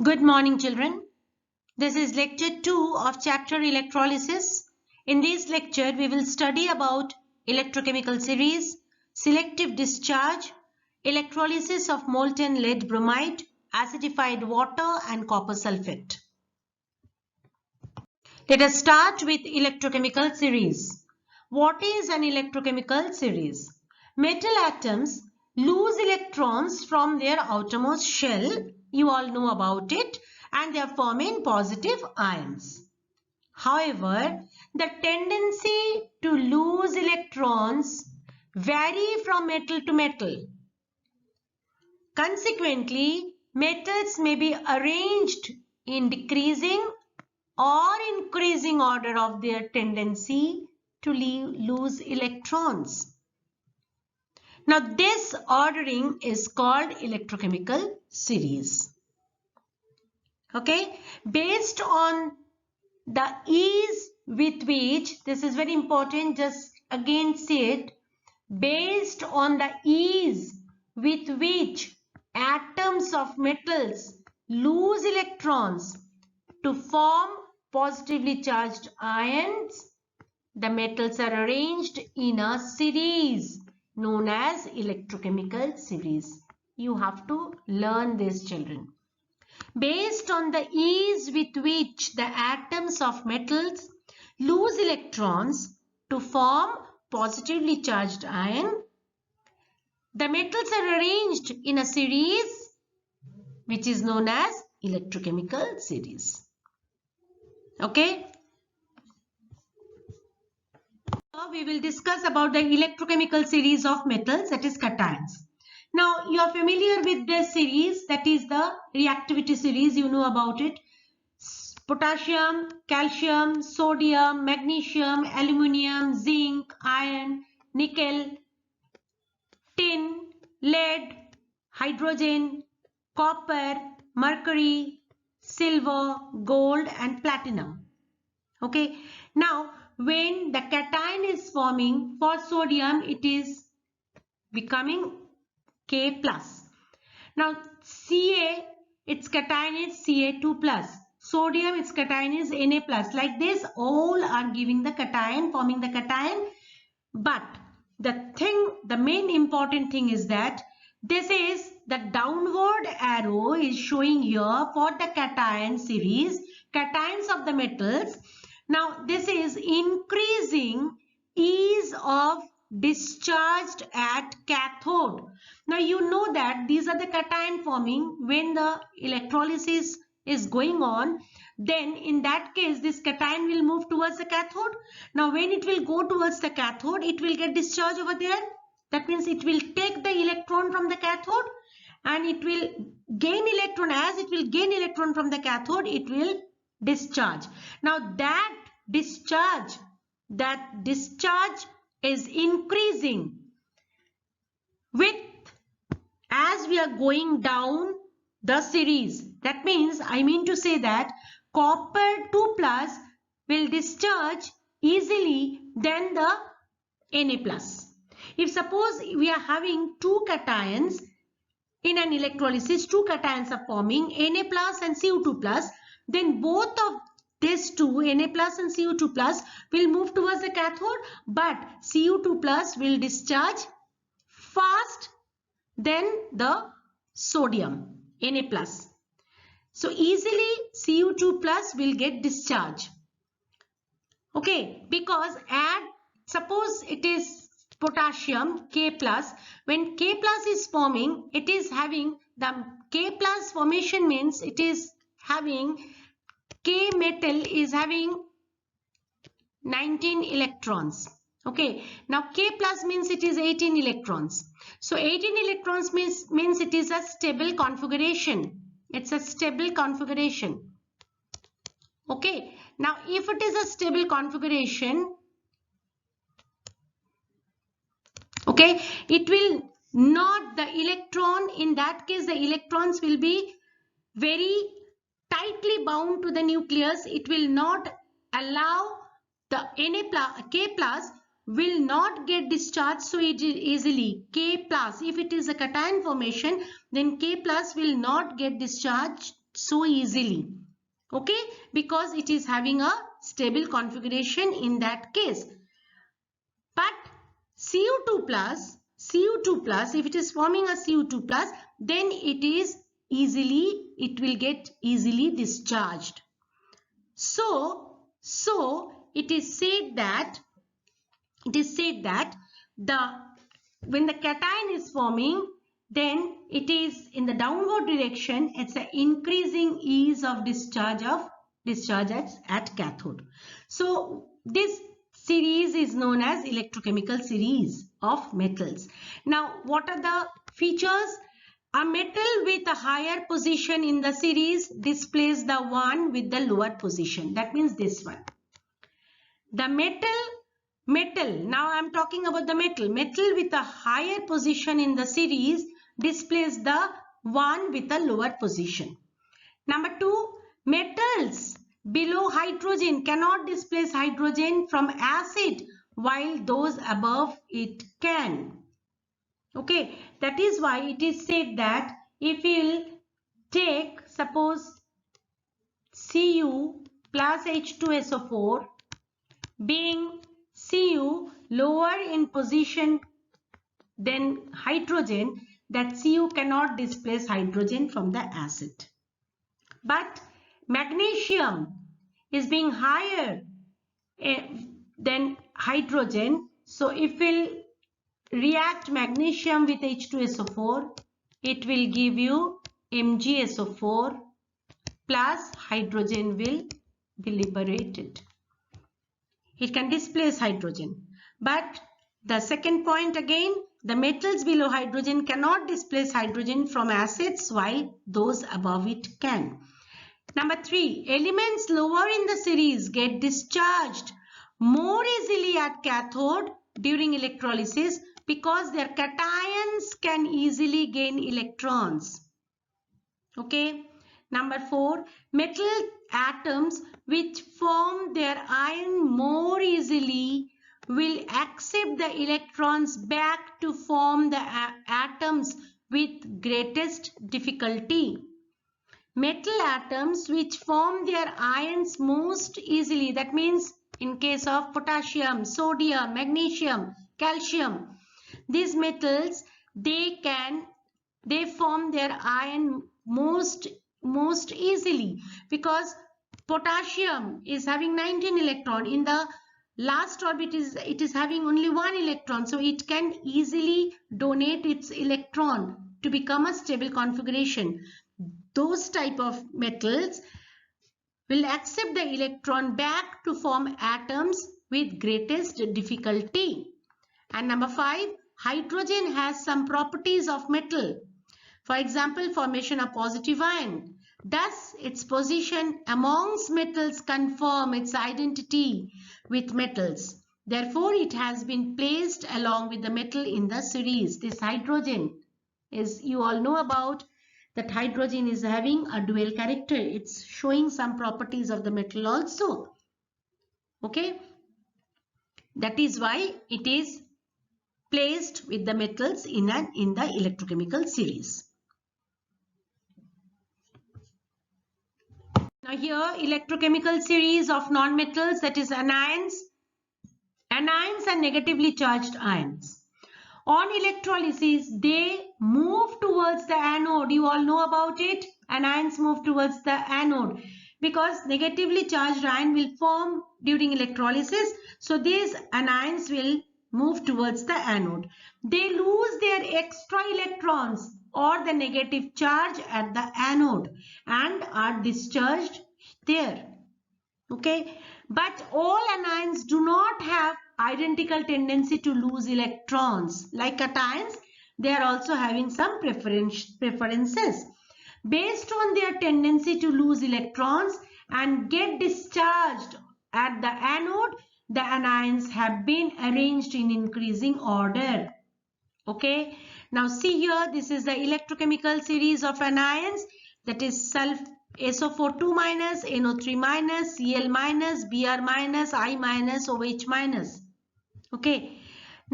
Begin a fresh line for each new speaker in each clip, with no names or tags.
Good morning, children. This is lecture 2 of chapter electrolysis. In this lecture, we will study about electrochemical series, selective discharge, electrolysis of molten lead bromide, acidified water and copper sulfate. Let us start with electrochemical series. What is an electrochemical series? Metal atoms lose electrons from their outermost shell. You all know about it, and they are forming positive ions. However, the tendency to lose electrons vary from metal to metal. Consequently, metals may be arranged in decreasing or increasing order of their tendency to lose electrons. Now, this ordering is called electrochemical series. Okay, based on the ease with which, this is very important, just again say it, based on the ease with which atoms of metals lose electrons to form positively charged ions, the metals are arranged in a series known as electrochemical series. You have to learn this, children. Based on the ease with which the atoms of metals lose electrons to form positively charged ion, the metals are arranged in a series which is known as electrochemical series. Okay. Now we will discuss about the electrochemical series of metals, that is cations. Now you are familiar with this series, that is the reactivity series, you know about it. Potassium, calcium, sodium, magnesium, aluminium, zinc, iron, nickel, tin, lead, hydrogen, copper, mercury, silver, gold and platinum. Okay. Now when the cation is forming for sodium, it is becoming K plus. Now Ca, its cation is Ca2 plus. Sodium, its cation is Na plus. Like this, all are giving the cation, forming the cation. But the main important thing is that this is the downward arrow is showing here for the cation series, cations of the metals. Now this is increasing ease of discharged at cathode. Now you know that these are the cation forming when the electrolysis is going on. Then in that case this cation will move towards the cathode. Now when it will go towards the cathode, it will get discharged over there. That means it will take the electron from the cathode and it will gain electron. As it will gain electron from the cathode, it will discharge. Now that discharge is increasing with as we are going down the series. That means, I mean to say that copper 2 plus will discharge easily than the Na plus. If suppose we are having two cations in an electrolysis, two cations are forming Na plus and Cu2 plus, then both of these two, Na plus and Cu2 plus, will move towards the cathode, but Cu2 plus will discharge fast than the sodium, Na plus. So easily Cu2 plus will get discharged. Okay, because suppose it is potassium K plus, when K plus is forming, it is having the K plus formation means it is having K metal is having 19 electrons. Okay, now K plus means it is 18 electrons. So 18 electrons means it is a stable configuration. It's a stable configuration. Okay, now if it is a stable configuration, okay, it will not, the electron, in that case the electrons will be very tightly bound to the nucleus. It will not allow the K plus will not get discharged so easily. K plus, if it is a cation formation, then K plus will not get discharged so easily. Okay, because it is having a stable configuration in that case. But Cu2 plus, if it is forming a Cu2 plus, then it will get easily discharged. So it is said that when the cation is forming, then it is in the downward direction. It's an increasing ease of discharge at cathode. So this series is known as electrochemical series of metals. Now, what are the features? A metal with a higher position in the series displays the one with the lower position. That means this one. The metal, now I am talking about the metal with a higher position in the series displays the one with a lower position. Number 2, metals below hydrogen cannot displace hydrogen from acid while those above it can. Okay, that is why it is said that if we will take, suppose, Cu plus H2SO4, being Cu lower in position than hydrogen, that Cu cannot displace hydrogen from the acid. But magnesium is being higher than hydrogen. So if we'll react magnesium with H2SO4, it will give you MgSO4 plus hydrogen will be liberated. It can displace hydrogen. But the second point again, the metals below hydrogen cannot displace hydrogen from acids while those above it can. Number 3, elements lower in the series get discharged more easily at cathode during electrolysis because their cations can easily gain electrons. Okay. Number 4, metal atoms which form their ion more easily will accept the electrons back to form the atoms with greatest difficulty. Metal atoms which form their ions most easily, that means in case of potassium, sodium, magnesium, calcium, these metals, they form their ion most easily because potassium is having 19 electron. In the last orbit it is having only 1 electron, so it can easily donate its electron to become a stable configuration. Those type of metals will accept the electron back to form atoms with greatest difficulty. And number 5, hydrogen has some properties of metal. For example, formation of positive ion. Thus, its position amongst metals confirm its identity with metals. Therefore, it has been placed along with the metal in the series. This hydrogen is, you all know about that hydrogen is having a dual character. It's showing some properties of the metal also. Okay. That is why it is placed with the metals in the electrochemical series. Now here electrochemical series of non-metals, that is anions. Anions are negatively charged ions. On electrolysis, they move towards the anode. You all know about it. Anions move towards the anode because negatively charged ion will form during electrolysis. So these anions will move towards the anode. They lose their extra electrons or the negative charge at the anode and are discharged there. Okay. But all anions do not have identical tendency to lose electrons. Like cations, they are also having some preferences. Based on their tendency to lose electrons and get discharged at the anode, the anions have been arranged in increasing order. Okay. Now see here, this is the electrochemical series of anions, that is SO4 2 minus, NO3 minus, Cl minus, Br minus, I minus, OH minus. Okay.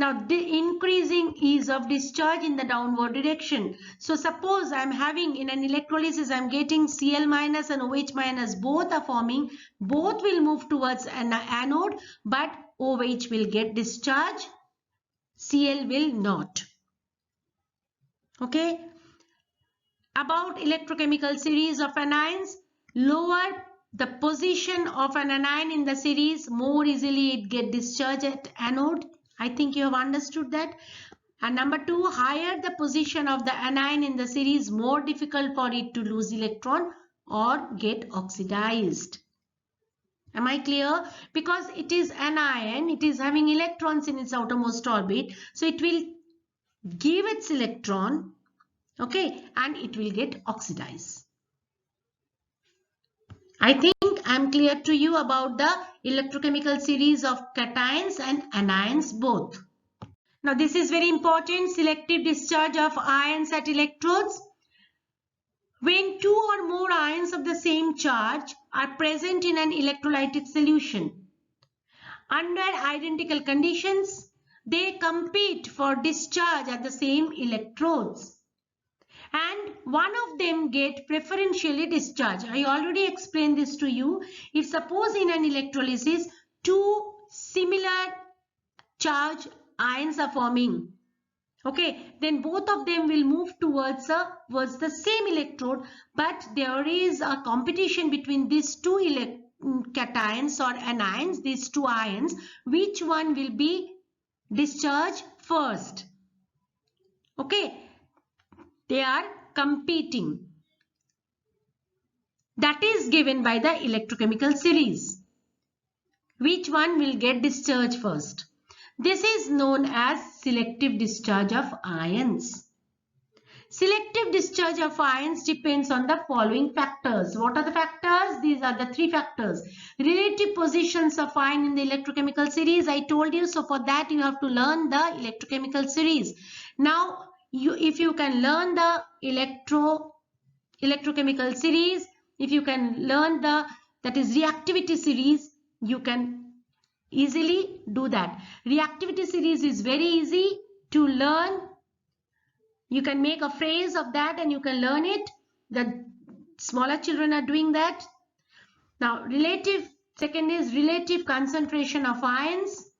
Now the increasing ease of discharge in the downward direction. So suppose I am having in an electrolysis, I am getting Cl minus and OH minus, both are forming, both will move towards an anode, but OH will get discharge, Cl will not. Okay. About electrochemical series of anions, lower the position of an anion in the series, more easily it get discharged at anode. I think you have understood that. And number 2, higher the position of the anion in the series, more difficult for it to lose electron or get oxidized. Am I clear? Because it is anion, it is having electrons in its outermost orbit, so it will give its electron, okay, and it will get oxidized. I think I am clear to you about the electrochemical series of cations and anions both. Now this is very important, selective discharge of ions at electrodes. When two or more ions of the same charge are present in an electrolytic solution, under identical conditions, they compete for discharge at the same electrodes, and one of them get preferentially discharged. I already explained this to you. If suppose in an electrolysis, two similar charge ions are forming, okay, then both of them will move towards the same electrode, but there is a competition between these two cations or anions, these two ions, which one will be discharged first. Okay, they are competing. That is given by the electrochemical series. Which one will get discharged first? This is known as selective discharge of ions. Selective discharge of ions depends on the following factors. What are the factors? These are the three factors. Relative positions of ion in the electrochemical series, I told you. So for that you have to learn the electrochemical series. Now if you can learn the electrochemical series, if you can learn that is reactivity series, you can easily do that. Reactivity series is very easy to learn. You can make a phrase of that and you can learn it. The smaller children are doing that. Now second is relative concentration of ions.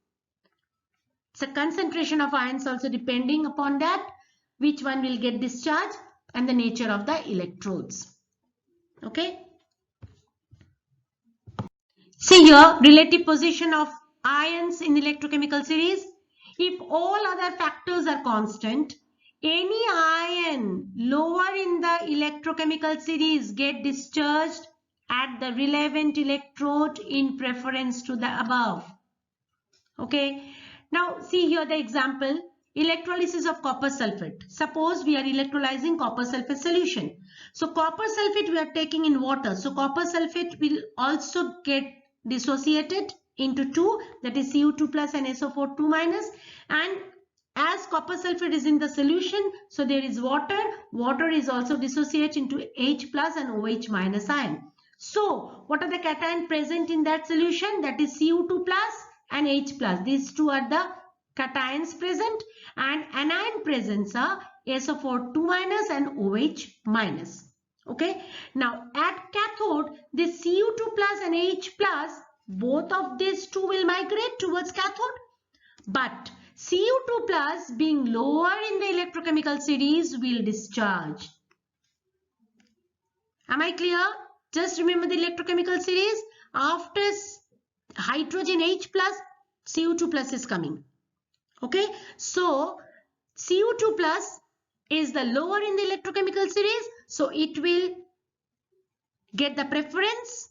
So concentration of ions also depending upon that, which one will get discharged and the nature of the electrodes. Okay. See here, relative position of ions in electrochemical series. If all other factors are constant, any ion lower in the electrochemical series get discharged at the relevant electrode in preference to the above. Okay. Now see here the example, electrolysis of copper sulfate. Suppose we are electrolyzing copper sulfate solution. So copper sulfate we are taking in water. So copper sulfate will also get dissociated into two, that is Cu2 plus and SO4 2 minus, and as copper sulfate is in the solution, so there is water. Water is also dissociated into H plus and OH minus ion. So what are the cation present in that solution? That is Cu2 plus and H plus. These two are the cations present, and anion presents are SO4 2 minus and OH minus. Okay. Now at cathode, this Cu2 plus and H plus, both of these two will migrate towards cathode, but Cu2 plus being lower in the electrochemical series will discharge. Am I clear? Just remember the electrochemical series. After hydrogen H plus, Cu2 plus is coming. Okay. So Cu2 plus is the lower in the electrochemical series, so it will get the preference,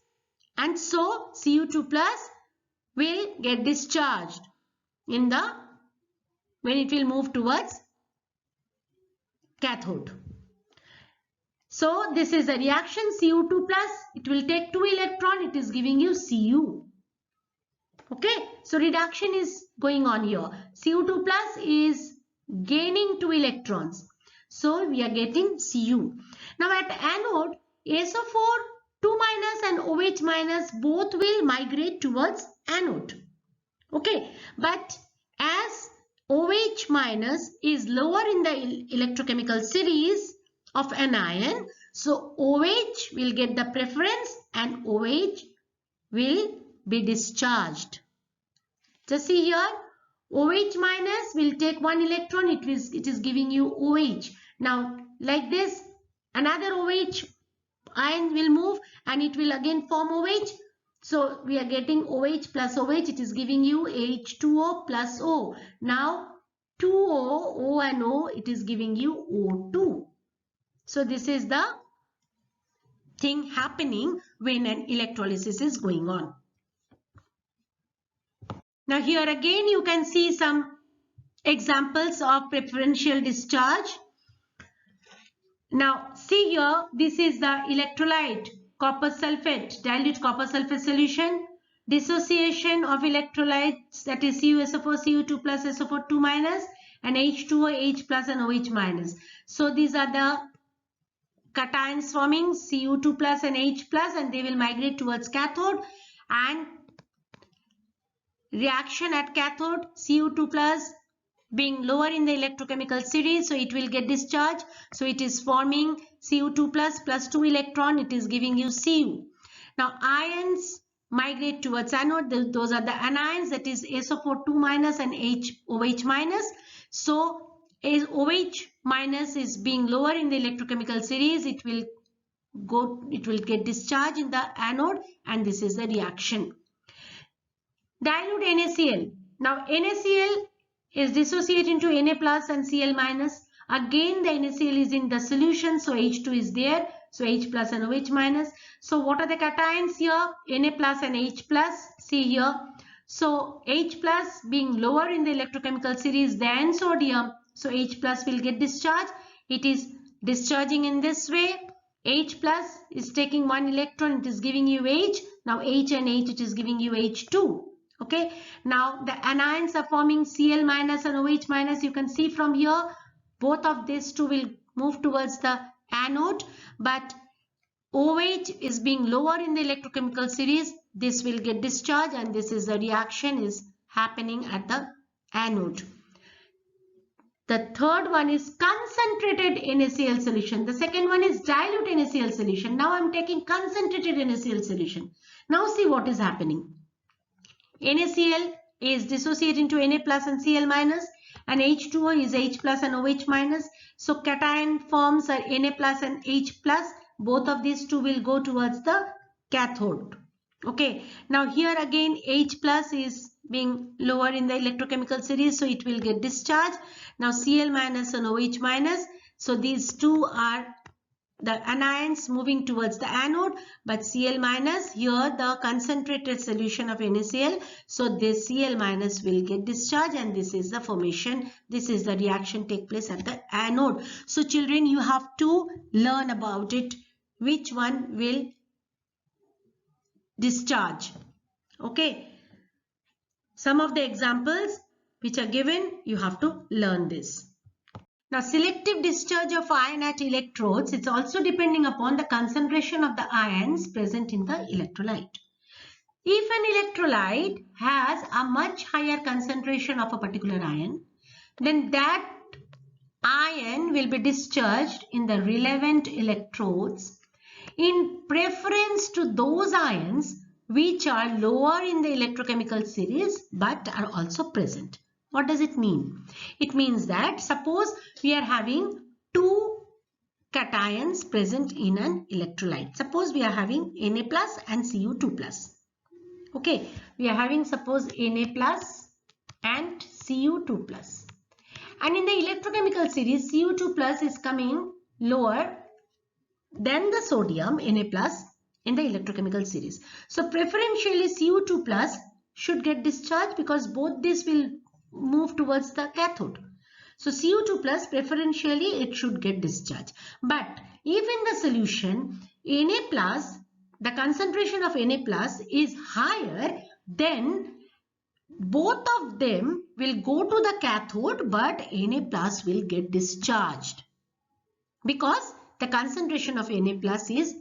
and so Cu2 plus will get discharged in the when it will move towards cathode. So this is a reaction, Cu2 plus, it will take 2 electron, it is giving you Cu. Okay, so reduction is going on here. Cu2 plus is gaining 2 electrons. So we are getting Cu. Now at anode, SO4 2 minus and OH minus both will migrate towards anode. Okay, but as OH minus is lower in the electrochemical series of an ion. So OH will get the preference and OH will be discharged. Just see here, OH minus will take one electron, it is giving you OH. Now like this, another OH ion will move and it will again form OH. So we are getting OH plus OH, it is giving you H2O plus O. Now 2O, O and O, it is giving you O2. So this is the thing happening when an electrolysis is going on. Now here again you can see some examples of preferential discharge. Now see here, this is the electrolyte copper sulfate, dilute copper sulfate solution. Dissociation of electrolytes, that is CuSO4, Cu2 plus, SO4 2 minus, and H2O, H plus and OH minus. So these are the cations forming Cu2 plus and H plus, and they will migrate towards cathode, and reaction at cathode, Cu2 plus being lower in the electrochemical series, so it will get discharged. So it is forming Cu2 plus 2 electron, it is giving you Cu. Now ions migrate towards anode, those are the anions, that is SO4 2 minus and OH minus. So as OH minus is being lower in the electrochemical series, it will get discharged in the anode, and this is the reaction. Dilute NaCl. Now NaCl is dissociated into Na plus and Cl minus. Again the NaCl is in the solution, so H2 is there, so H plus and OH minus. So what are the cations here? Na plus and H plus. See here, so H plus being lower in the electrochemical series than sodium, so H plus will get discharged. It is discharging in this way. H plus is taking one electron, it is giving you H. Now H and H, it is giving you H2. Okay, now the anions are forming Cl minus and OH minus. You can see from here, both of these two will move towards the anode, but OH is being lower in the electrochemical series. This will get discharged, and this is the reaction is happening at the anode. The third one is concentrated NaCl solution. The second one is dilute NaCl solution. Now I am taking concentrated NaCl solution. Now see what is happening. NaCl is dissociated into Na plus and Cl minus, and H2O is H plus and OH minus. So cation forms are Na plus and H plus. Both of these two will go towards the cathode. Okay, now here again H plus is being lower in the electrochemical series, so it will get discharged. Now Cl minus and OH minus, so these two are the anions moving towards the anode, but Cl minus, here the concentrated solution of NaCl, so this Cl minus will get discharged, and this is the formation, this is the reaction take place at the anode. So children, you have to learn about it, which one will discharge. Okay, some of the examples which are given, you have to learn this. Now, selective discharge of ion at electrodes, it's also depending upon the concentration of the ions present in the electrolyte. If an electrolyte has a much higher concentration of a particular ion, then that ion will be discharged in the relevant electrodes in preference to those ions which are lower in the electrochemical series but are also present. What does it mean? It means that suppose we are having two cations present in an electrolyte. Suppose we are having Na plus and Cu2 plus. Okay, we are having suppose Na plus and Cu2 plus. And in the electrochemical series, Cu2 plus is coming lower than the sodium Na plus in the electrochemical series. So preferentially Cu2 plus should get discharged because both these will move towards the cathode. So Cu2 plus preferentially it should get discharged. But if in the solution Na plus, the concentration of Na plus is higher, then both of them will go to the cathode, but Na plus will get discharged because the concentration of Na plus is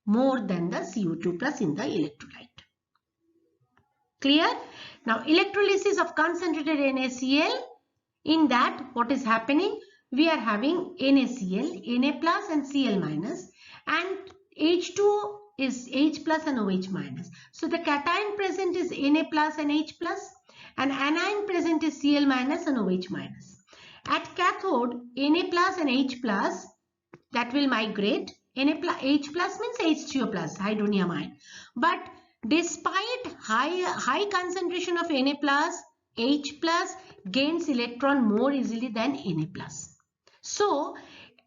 more than the Cu2 plus in the electrolyte. Clear? Now, electrolysis of concentrated NaCl In that, what is happening? We are having NaCl, Na plus and Cl minus, and H2O is H plus and OH minus. So the cation present is Na plus and H plus, and anion present is Cl minus and OH minus. At cathode, Na plus and H plus, that will migrate. H plus means H2O plus, hydronium ion. But despite high concentration of Na plus, H plus gains electron more easily than Na plus. So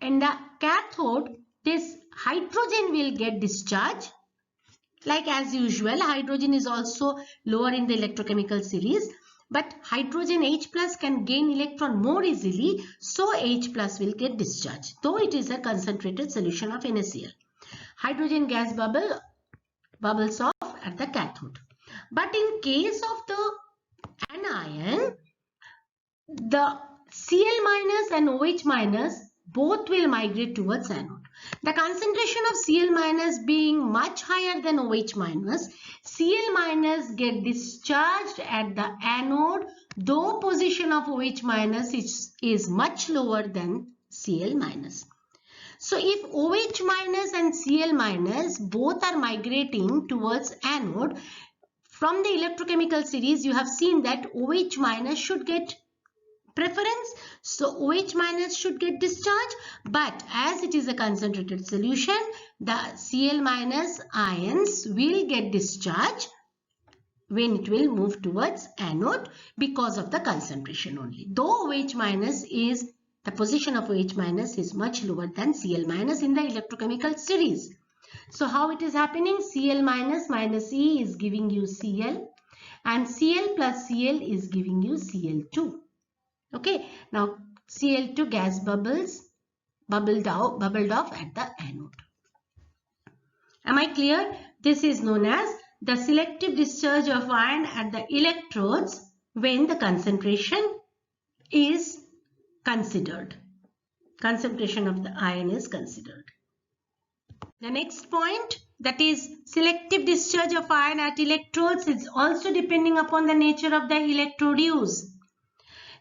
in the cathode, this hydrogen will get discharged. Like as usual, hydrogen is also lower in the electrochemical series. But hydrogen H plus can gain electron more easily, so H plus will get discharged, though it is a concentrated solution of NaCl. Hydrogen gas bubbles off at the cathode. But in case of the anion, the Cl minus and OH minus both will migrate towards anode. The concentration of Cl minus being much higher than OH minus, Cl minus get discharged at the anode, though position of OH minus is much lower than Cl minus. So if OH minus and Cl minus both are migrating towards anode, from the electrochemical series you have seen that OH minus should get preference, so OH minus should get discharged, but as it is a concentrated solution, the Cl minus ions will get discharged when it will move towards anode because of the concentration only. Though OH minus is, the position of OH minus is much lower than Cl minus in the electrochemical series. So how it is happening? Cl minus minus E is giving you Cl, and Cl plus Cl is giving you Cl2. Okay, now Cl2 gas bubbled off at the anode. Am I clear? This is known as the selective discharge of ion at the electrodes when the concentration is considered. Concentration of the ion is considered. The next point, that is selective discharge of ion at electrodes, is also depending upon the nature of the electrode used.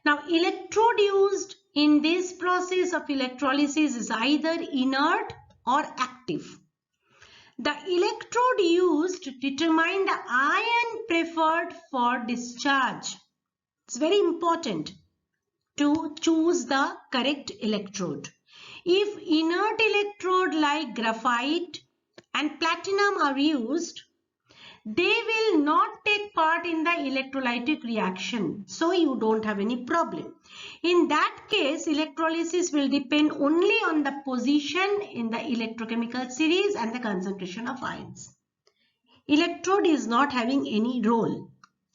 Now, electrode used in this process of electrolysis is either inert or active. The electrode used determine the ion preferred for discharge. It's very important to choose the correct electrode. If inert electrode like graphite and platinum are used, they will not take part in the electrolytic reaction, so you don't have any problem. In that case, electrolysis will depend only on the position in the electrochemical series and the concentration of ions. Electrode is not having any role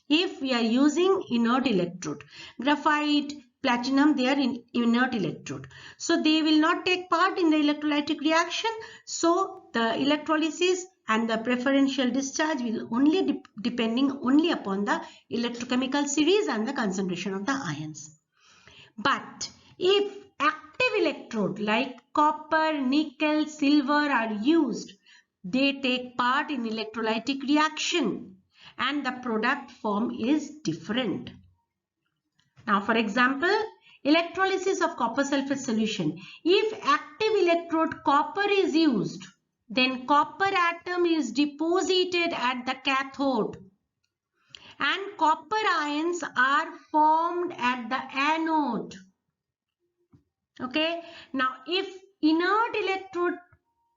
if we are using inert electrode. Graphite, platinum, they are in inert electrode, so they will not take part in the electrolytic reaction, so the electrolysis and the preferential discharge will only depending only upon the electrochemical series and the concentration of the ions. But if active electrode like copper, nickel, silver are used, they take part in electrolytic reaction and the product form is different. Now, for example, electrolysis of copper sulfate solution. If active electrode copper is used, then copper atom is deposited at the cathode and copper ions are formed at the anode. Okay. Now, if inert electrode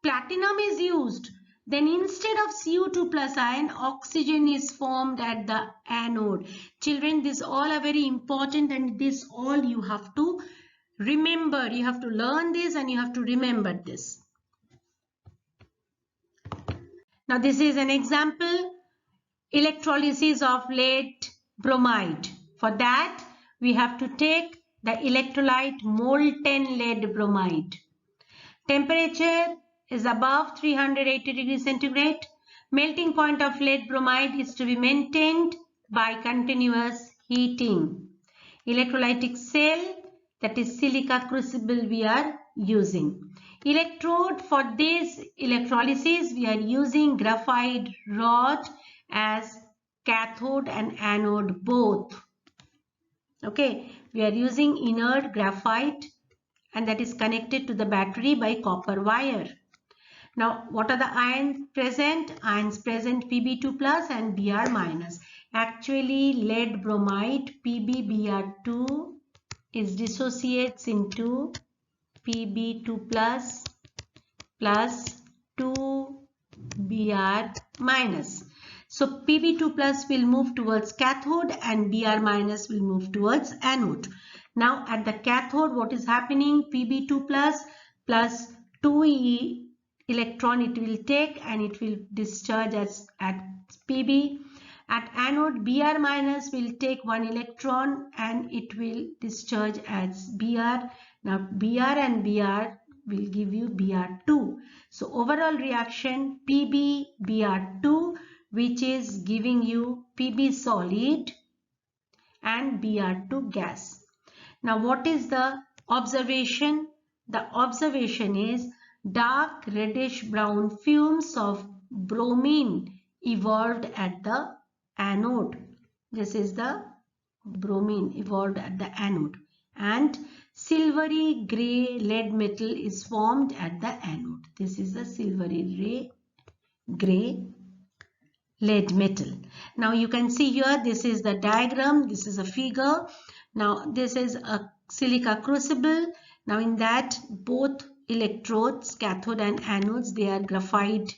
platinum is used, then instead of Cu2 plus ion, oxygen is formed at the anode. Children, these all are very important and this all you have to remember. You have to learn this and you have to remember this. Now, this is an example, electrolysis of lead bromide. For that, we have to take the electrolyte molten lead bromide. Temperature is above 380 degrees centigrade. Melting point of lead bromide is to be maintained by continuous heating. Electrolytic cell, that is silica crucible we are using. Electrode, for this electrolysis we are using graphite rod as cathode and anode both. Okay, we are using inert graphite and that is connected to the battery by copper wire. Now, what are the ions present? Ions present Pb2 plus and Br minus. Actually, lead bromide PbBr2 is dissociates into Pb2 plus 2Br minus. So Pb2 plus will move towards cathode and Br minus will move towards anode. Now at the cathode, what is happening? Pb2 plus 2e electron it will take and it will discharge as at Pb. At anode, Br minus will take 1 electron and it will discharge as Br. Now Br and Br will give you Br2. So overall reaction PbBr2, which is giving you Pb solid and Br2 gas. Now what is the observation? The observation is dark reddish brown fumes of bromine evolved at the anode. This is the bromine evolved at the anode, and silvery grey lead metal is formed at the anode. This is the silvery grey lead metal. Now you can see here, this is the diagram, this is a figure. Now this is a silica crucible. Now in that both electrodes, cathode and anodes, they are graphite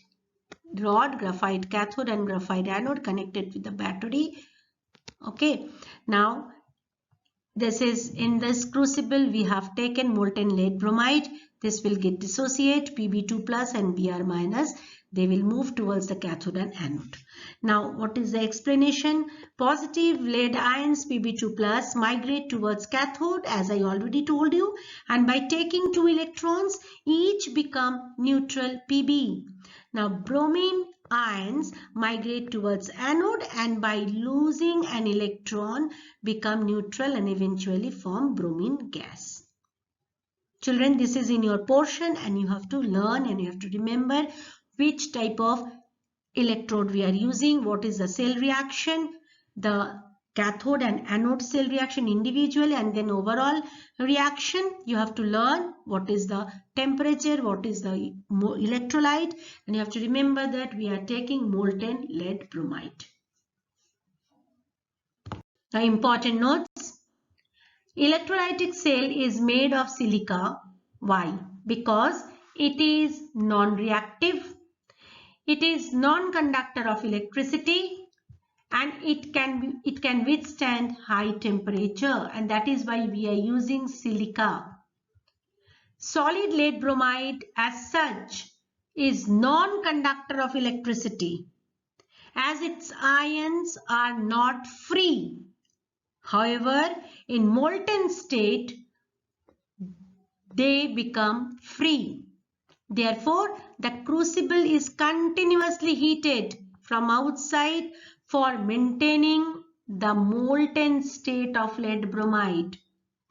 rod, graphite cathode and graphite anode connected with the battery. Okay, now this is in this crucible we have taken molten lead bromide. This will get dissociate Pb2 plus and Br minus. They will move towards the cathode and anode. Now what is the explanation? Positive lead ions Pb2 plus migrate towards cathode as I already told you, and by taking 2 electrons each become neutral Pb. Now bromine ions migrate towards anode and by losing an electron become neutral and eventually form bromine gas. Children, this is in your portion and you have to learn and you have to remember which type of electrode we are using, what is the cell reaction, the cathode and anode cell reaction individually, and then overall reaction. You have to learn what is the temperature, what is the electrolyte, and you have to remember that we are taking molten lead bromide. Now important notes. Electrolytic cell is made of silica. Why? Because it is non-reactive, it is non-conductor of electricity, and it can withstand high temperature, and that is why we are using silica. Solid lead bromide as such is non-conductor of electricity as its ions are not free. However, in molten state they become free. Therefore, the crucible is continuously heated from outside for maintaining the molten state of lead bromide.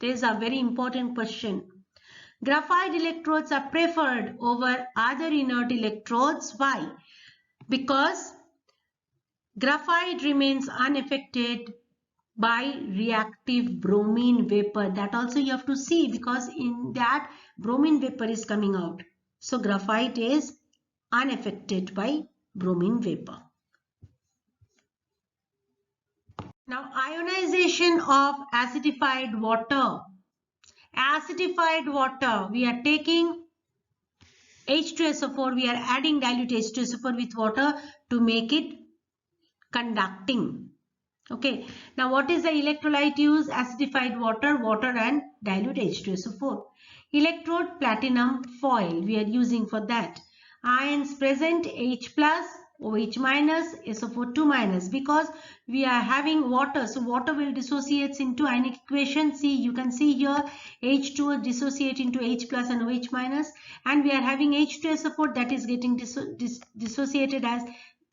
This is a very important question. Graphite electrodes are preferred over other inert electrodes. Why? Because graphite remains unaffected by reactive bromine vapor. That also you have to see, because in that bromine vapor is coming out. So graphite is unaffected by bromine vapor. Now ionization of acidified water. Acidified water, we are taking H2SO4, we are adding dilute H2SO4 with water to make it conducting. Okay, now what is the electrolyte used? Acidified water, water and dilute H2SO4. Electrode platinum foil we are using for that. Ions present H plus, OH minus, SO4 2 minus, because we are having water. So water will dissociate into ionic equation. See, you can see here H2 dissociate into H plus and OH minus, and we are having H2SO4 that is getting dissociated as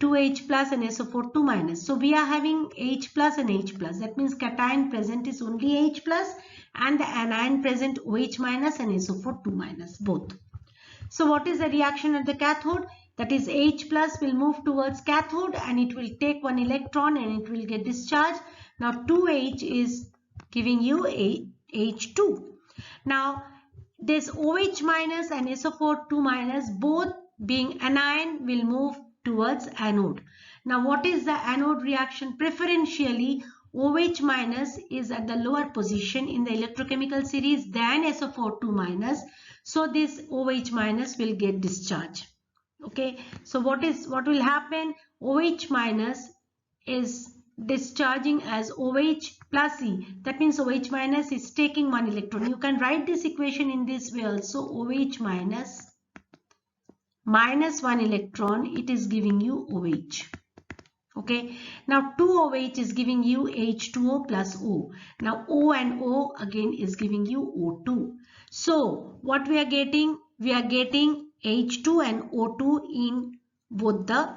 2H plus and SO4 2 minus. So we are having H plus and H plus. That means cation present is only H plus and the anion present OH minus and SO4 2 minus both. So what is the reaction at the cathode? That is H plus will move towards cathode and it will take 1 electron and it will get discharged. Now 2H is giving you H2. Now this OH minus and SO4 2 minus, both being anion, will move towards anode. Now what is the anode reaction? Preferentially OH minus is at the lower position in the electrochemical series than SO4 2 minus. So this OH minus will get discharged. Okay, so what will happen? OH minus is discharging as OH plus E. That means OH minus is taking one electron. You can write this equation in this way also. OH minus one electron, it is giving you OH. Okay, now 2 OH is giving you H2O plus O. Now O and O again is giving you O2. So what we are getting? We are getting H2 and O2 in both the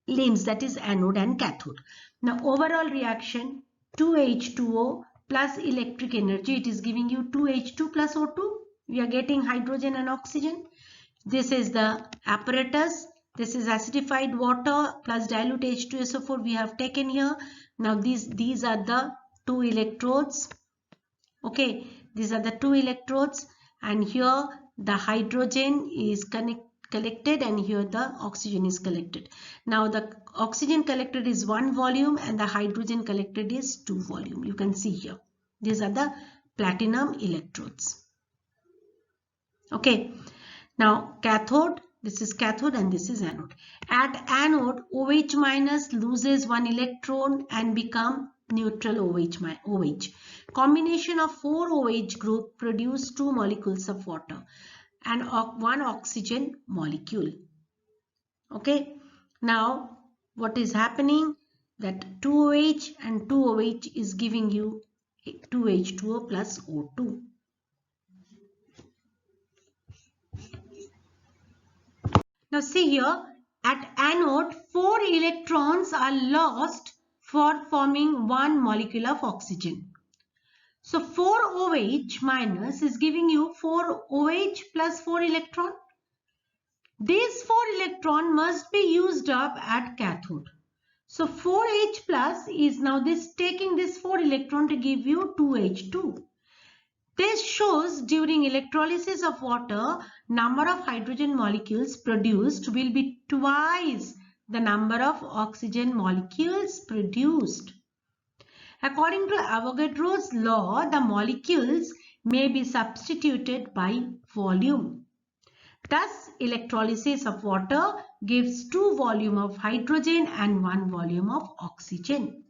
limbs, that is anode and cathode. Now overall reaction, 2H2O plus electric energy, it is giving you 2H2 plus O2. We are getting hydrogen and oxygen. This is the apparatus. This is acidified water plus dilute H2SO4 we have taken here. Now these are the two electrodes. Okay, these are the two electrodes, and here the hydrogen is collected and here the oxygen is collected. Now the oxygen collected is 1 volume and the hydrogen collected is 2 volume. You can see here. These are the platinum electrodes. Okay. Now cathode, this is cathode and this is anode. At anode, OH minus loses 1 electron and become neutral OH. Combination of 4 OH group produce 2 molecules of water and 1 oxygen molecule. Okay. Now what is happening? That 2OH and 2OH is giving you 2H2O plus O2. Now see here, at anode 4 electrons are lost for forming 1 molecule of oxygen. So 4OH minus is giving you 4OH plus 4 electron. These 4 electron must be used up at cathode. So 4H plus is now taking this 4 electron to give you 2H2. This shows during electrolysis of water, number of hydrogen molecules produced will be twice the number of oxygen molecules produced. According to Avogadro's law, the molecules may be substituted by volume. Thus, electrolysis of water gives 2 volume of hydrogen and 1 volume of oxygen.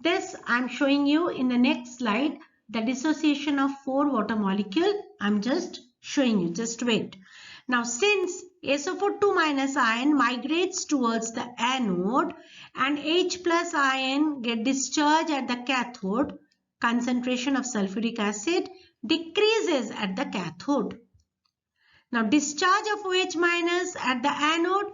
This I am showing you in the next slide. The dissociation of 4 water molecule, I am just showing you, just wait. Now since SO4 2 minus ion migrates towards the anode and H plus ion get discharged at the cathode, concentration of sulfuric acid decreases at the cathode. Now discharge of OH minus at the anode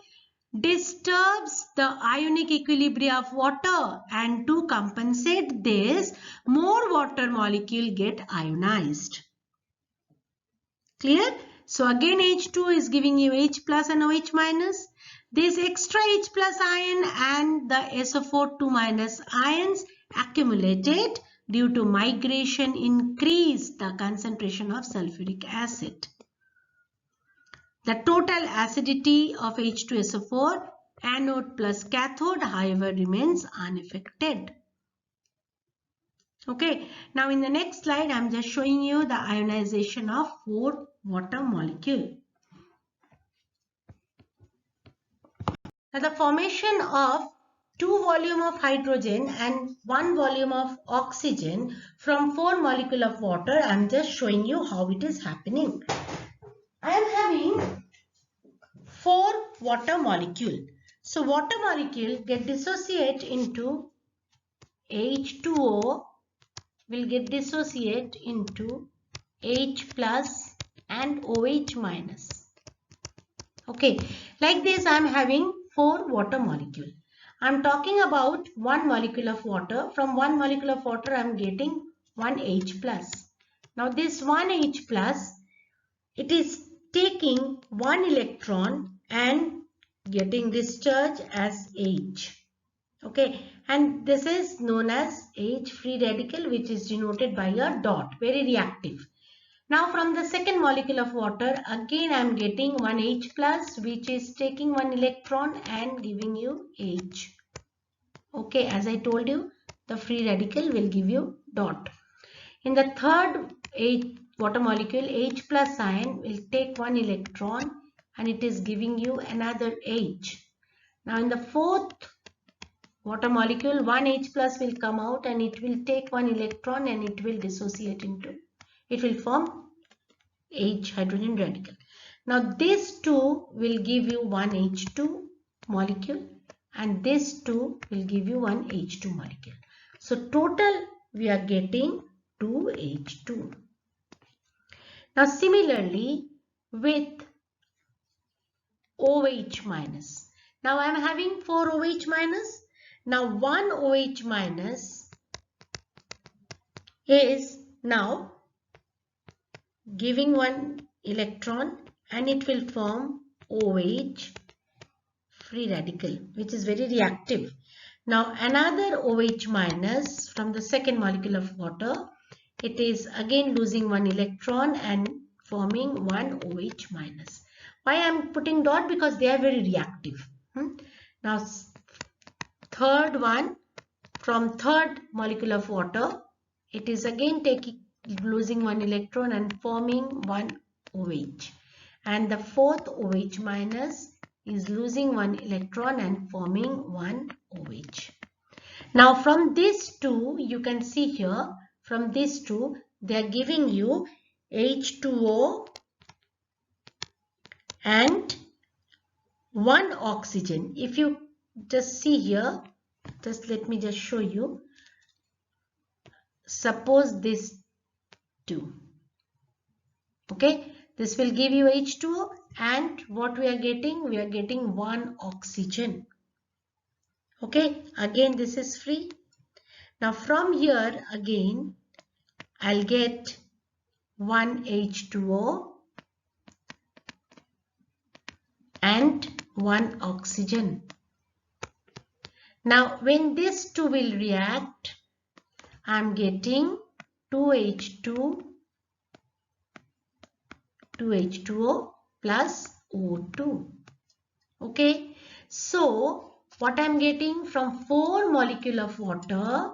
disturbs the ionic equilibria of water, and to compensate this, more water molecule get ionized. Clear? So again H2 is giving you H plus and OH minus. This extra H plus ion and the SO4 2 minus ions accumulated due to migration increase the concentration of sulfuric acid. The total acidity of H2SO4 anode plus cathode, however, remains unaffected. Okay, now in the next slide I am just showing you the ionization of 4 water molecule. Now the formation of 2 volume of hydrogen and 1 volume of oxygen from 4 molecule of water, I am just showing you how it is happening. I am having 4 water molecule. So water molecule get dissociate into H2O, will get dissociate into H plus and OH minus. Okay, like this I am having 4 water molecule. I am talking about 1 molecule of water. From 1 molecule of water I am getting 1 H plus. Now this 1 H plus, it is taking 1 electron and getting discharged as H. Okay, and this is known as H free radical, which is denoted by a dot, very reactive. Now from the second molecule of water, again I am getting one H plus, which is taking one electron and giving you H. Okay, as I told you, the free radical will give you dot. In the third water molecule, H plus ion will take one electron and it is giving you another H. Now in the fourth water molecule, one H plus will come out and it will take one electron and it will dissociate into, it will form H hydrogen radical. Now these two will give you one H2 molecule and this two will give you one H2 molecule. So total we are getting 2H2. Now similarly with OH minus. Now I am having 4 OH minus. Now one OH minus is now giving one electron and it will form OH free radical, which is very reactive. Now another OH minus from the second molecule of water, it is again losing one electron and forming one OH minus. Why I am putting dot? Because they are very reactive. Now third one, from third molecule of water, it is again losing one electron and forming one OH. And the fourth OH minus is losing one electron and forming one OH. Now from these two, you can see here, from these two, they are giving you H2O and one oxygen. If you just see here, just let me just show you. Suppose this two. Okay, this will give you H2O and what we are getting? We are getting one oxygen. Okay, again this is free. Now from here again, I'll get one H2O and one oxygen. Now when these two will react, I'm getting 2H2, 2H2O plus O2. Okay, so what I'm getting from 4 molecule of water,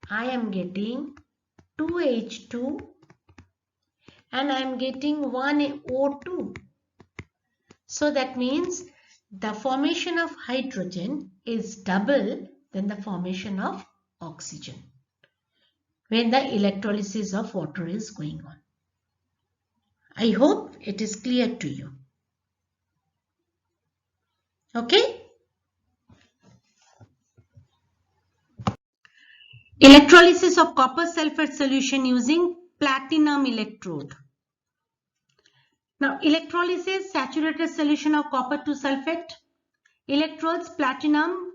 I am getting 2H2 and I am getting one O2. So that means the formation of hydrogen is double than the formation of oxygen when the electrolysis of water is going on. I hope it is clear to you. Okay. Electrolysis of copper sulfate solution using platinum electrode. Now electrolysis, saturated solution of copper to sulfate. Electrodes, platinum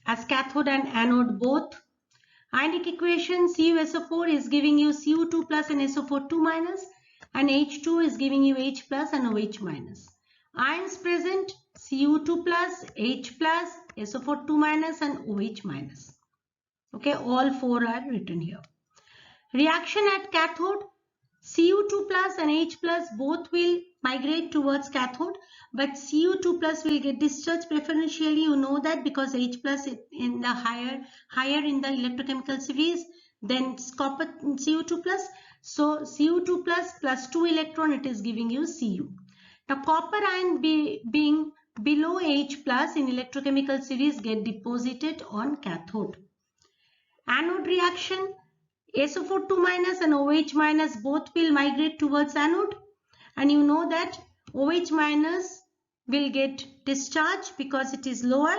as cathode and anode both. Ionic equation, CuSO4 is giving you Cu2 plus and SO4 2 minus, and H2 is giving you H plus and OH minus. Ions present, Cu2 plus, H plus, SO4 2 minus and OH minus. Okay, all four are written here. Reaction at cathode, Cu2 plus and H plus both will migrate towards cathode, but Cu2 plus will get discharged preferentially. You know that because H plus in the higher in the electrochemical series than copper Cu2 plus. So Cu2 plus 2 electron, it is giving you Cu. Now copper ion being below H plus in electrochemical series get deposited on cathode. Anode reaction, SO4 2 minus and OH minus both will migrate towards anode, and you know that OH minus will get discharged because it is lower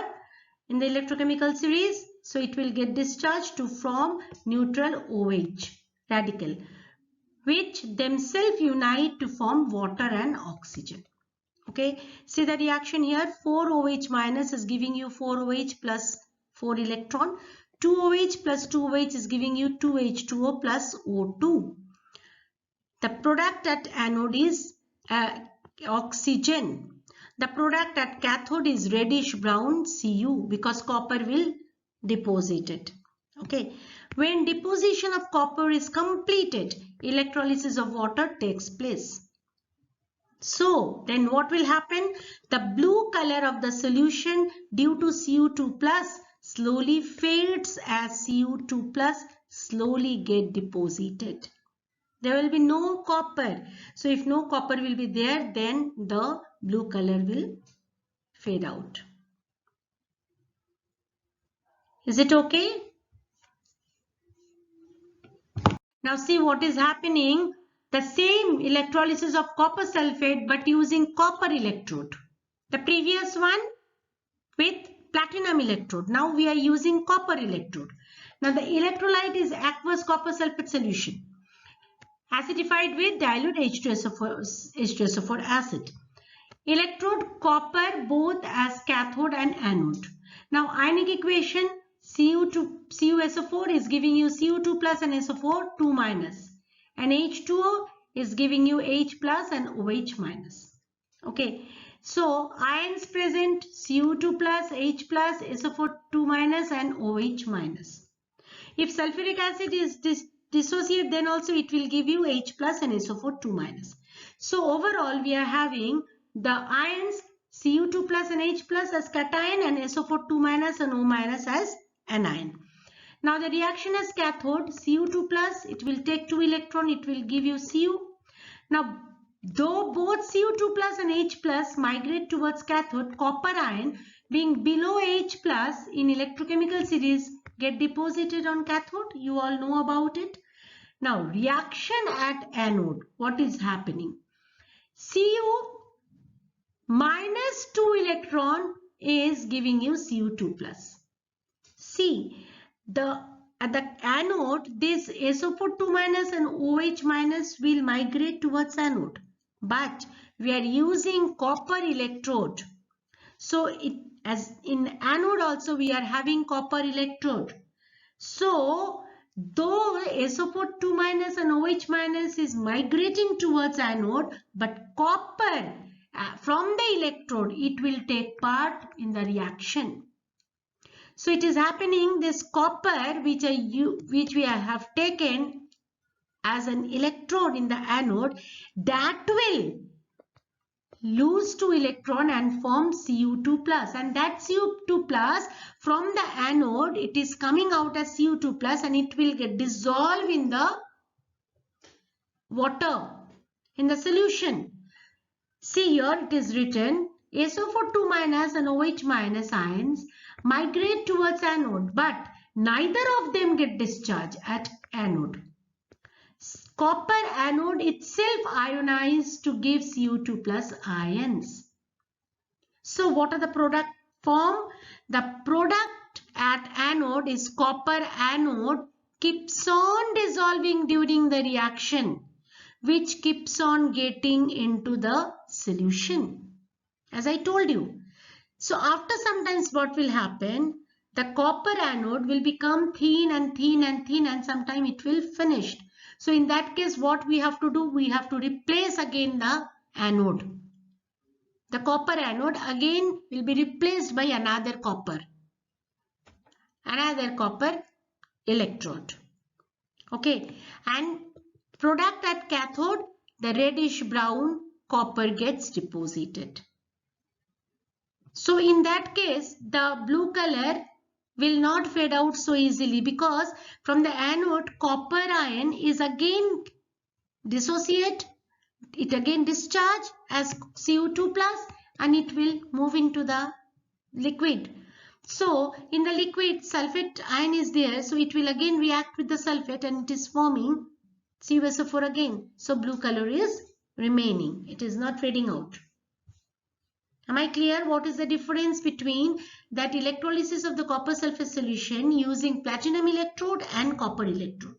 in the electrochemical series, so it will get discharged to form neutral OH radical, which themselves unite to form water and oxygen. Okay, see the reaction here, 4 OH minus is giving you 4 OH plus 4 electron. 2 OH plus 2 OH is giving you 2 H2O plus O2. The product at anode is oxygen. The product at cathode is reddish brown Cu because copper will deposit it. Okay. When deposition of copper is completed, electrolysis of water takes place. So then what will happen? The blue color of the solution due to Cu2 plus slowly fades as Cu2 plus slowly get deposited. There will be no copper. So if no copper will be there, then the blue color will fade out. Is it okay? Now see what is happening. The same electrolysis of copper sulfate but using copper electrode. The previous one with platinum electrode. Now we are using copper electrode. Now the electrolyte is aqueous copper sulfate solution acidified with dilute H2SO4 acid. Electrode copper both as cathode and anode. Now ionic equation CuSO4 is giving you Cu2 plus and SO4 2 minus, and H2O is giving you H plus and OH minus. Okay, so ions present Cu2 plus, H plus, SO4 2 minus and OH minus. If sulfuric acid is dissociate, then also it will give you H plus and SO4 2 minus. So overall we are having the ions Cu2 plus and H plus as cation and SO4 2 minus and O minus as anion. Now the reaction as cathode, Cu2 plus, it will take 2 electron, it will give you Cu. Now though both Cu2 plus and H plus migrate towards cathode, copper ion being below H plus in electrochemical series get deposited on cathode. You all know about it. Now reaction at anode, what is happening? Cu minus 2 electron is giving you Cu2 plus. See, at the anode, this SO4 2 minus and OH minus will migrate towards anode. But we are using copper electrode. So as in anode also we are having copper electrode. So though SO4 2 minus and OH minus is migrating towards anode, but copper from the electrode, it will take part in the reaction. So it is happening, this copper which we have taken as an electrode in the anode, that will lose 2 electron and form Cu2 plus, and that Cu2 plus from the anode, it is coming out as Cu2 plus and it will get dissolved in the water, in the solution. See here it is written SO4 2 minus and OH minus ions migrate towards anode, but neither of them get discharged at anode. Copper anode itself ionized to give Cu2 plus ions. So what are the product form? The product at anode is copper anode keeps on dissolving during the reaction, which keeps on getting into the solution, as I told you. So after some times what will happen? The copper anode will become thin and thin and thin, and sometime it will finish. So in that case what we have to do? We have to replace again the anode. The copper anode again will be replaced by another copper electrode. Okay, and product at cathode, the reddish brown copper gets deposited. So in that case the blue color will not fade out so easily, because from the anode copper ion is again dissociate, it again discharge as Cu2 plus and it will move into the liquid. So in the liquid sulfate ion is there, so it will again react with the sulfate and it is forming CuSO4 again. So blue color is remaining, it is not fading out. Am I clear what is the difference between that electrolysis of the copper sulfate solution using platinum electrode and copper electrode?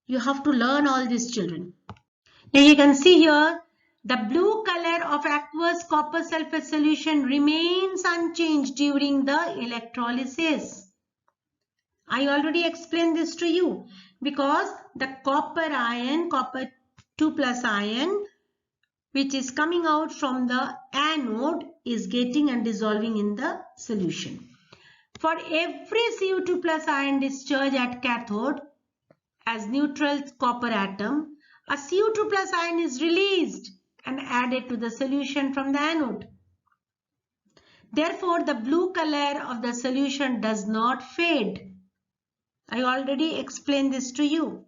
You have to learn all this, children. Now you can see here the blue color of aqueous copper sulfate solution remains unchanged during the electrolysis. I already explained this to you, because the copper ion, copper 2 plus ion, which is coming out from the anode is getting and dissolving in the solution. For every Cu2 plus ion discharge at cathode as neutral copper atom, a Cu2 plus ion is released and added to the solution from the anode. Therefore, the blue color of the solution does not fade. I already explained this to you.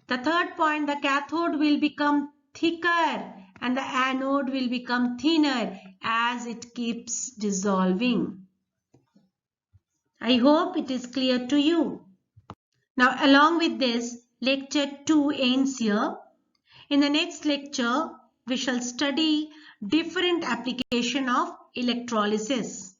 The third point, the cathode will become thicker and the anode will become thinner as it keeps dissolving. I hope it is clear to you. Now, along with this, lecture 2 ends here. In the next lecture, we shall study different application of electrolysis.